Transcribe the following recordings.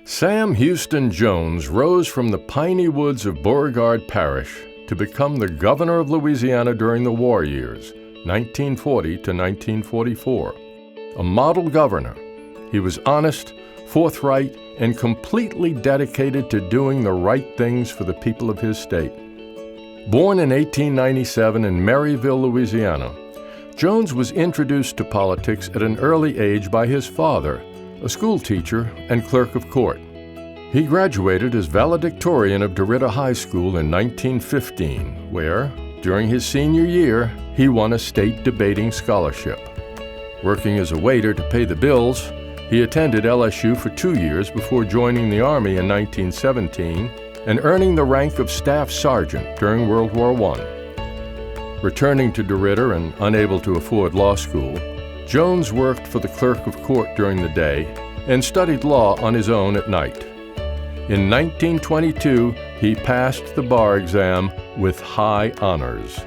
Sam Houston Jones rose from the piney woods of Beauregard Parish to become the governor of Louisiana during the war years, 1940 to 1944. A model governor, he was honest, forthright, and completely dedicated to doing the right things for the people of his state. Born in 1897 in Maryville, Louisiana, Jones was introduced to politics at an early age by his father, a school teacher and clerk of court. He graduated as valedictorian of DeRidder High School in 1915, where, during his senior year, he won a state debating scholarship. Working as a waiter to pay the bills, he attended LSU for 2 years before joining the Army in 1917 and earning the rank of Staff Sergeant during World War I. Returning to DeRidder and unable to afford law school, Jones worked for the clerk of court during the day and studied law on his own at night. In 1922, he passed the bar exam with high honors.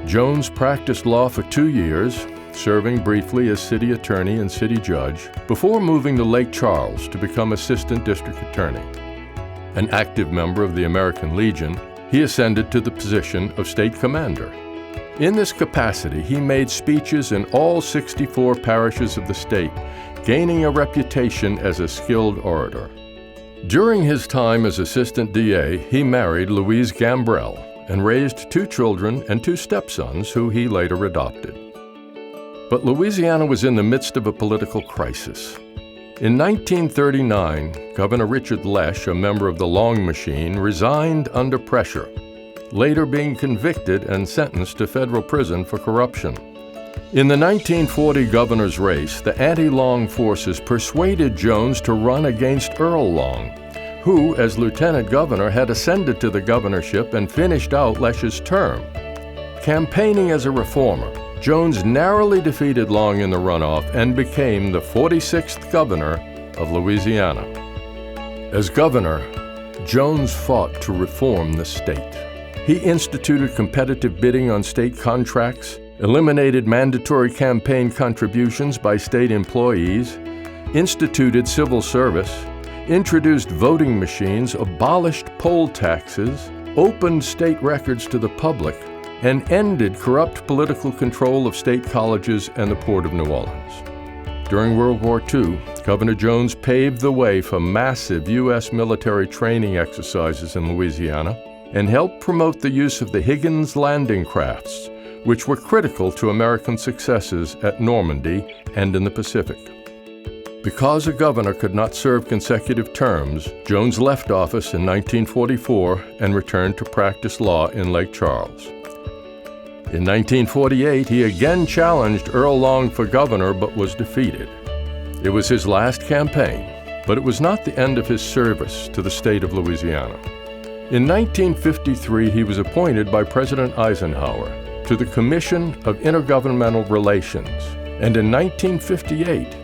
Jones practiced law for 2 years, serving briefly as city attorney and city judge, before moving to Lake Charles to become assistant district attorney. An active member of the American Legion, he ascended to the position of state commander. In this capacity, he made speeches in all 64 parishes of the state, gaining a reputation as a skilled orator. During his time as assistant DA, he married Louise Gambrell and raised 2 children and 2 stepsons who he later adopted. But Louisiana was in the midst of a political crisis. In 1939, Governor Richard Lesh, a member of the Long machine, resigned under pressure, later being convicted and sentenced to federal prison for corruption. In the 1940 governor's race, the anti-Long forces persuaded Jones to run against Earl Long, who, as lieutenant governor, had ascended to the governorship and finished out Lesh's term. Campaigning as a reformer, Jones narrowly defeated Long in the runoff and became the 46th governor of Louisiana. As governor, Jones fought to reform the state. He instituted competitive bidding on state contracts, eliminated mandatory campaign contributions by state employees, instituted civil service, introduced voting machines, abolished poll taxes, opened state records to the public, and ended corrupt political control of state colleges and the Port of New Orleans. During World War II, Governor Jones paved the way for massive U.S. military training exercises in Louisiana and helped promote the use of the Higgins landing crafts, which were critical to American successes at Normandy and in the Pacific. Because a governor could not serve consecutive terms, Jones left office in 1944 and returned to practice law in Lake Charles. In 1948, he again challenged Earl Long for governor but was defeated. It was his last campaign, but it was not the end of his service to the state of Louisiana. In 1953, he was appointed by President Eisenhower to the Commission of Intergovernmental Relations, and in 1958,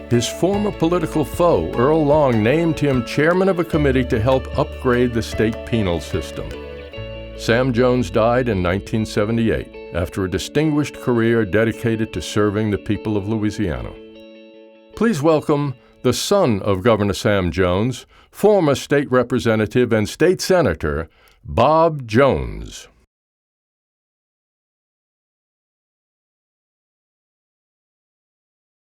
his former political foe, Earl Long, named him chairman of a committee to help upgrade the state penal system. Sam Jones died in 1978 after a distinguished career dedicated to serving the people of Louisiana. Please welcome the son of Governor Sam Jones, former state representative and state senator, Bob Jones.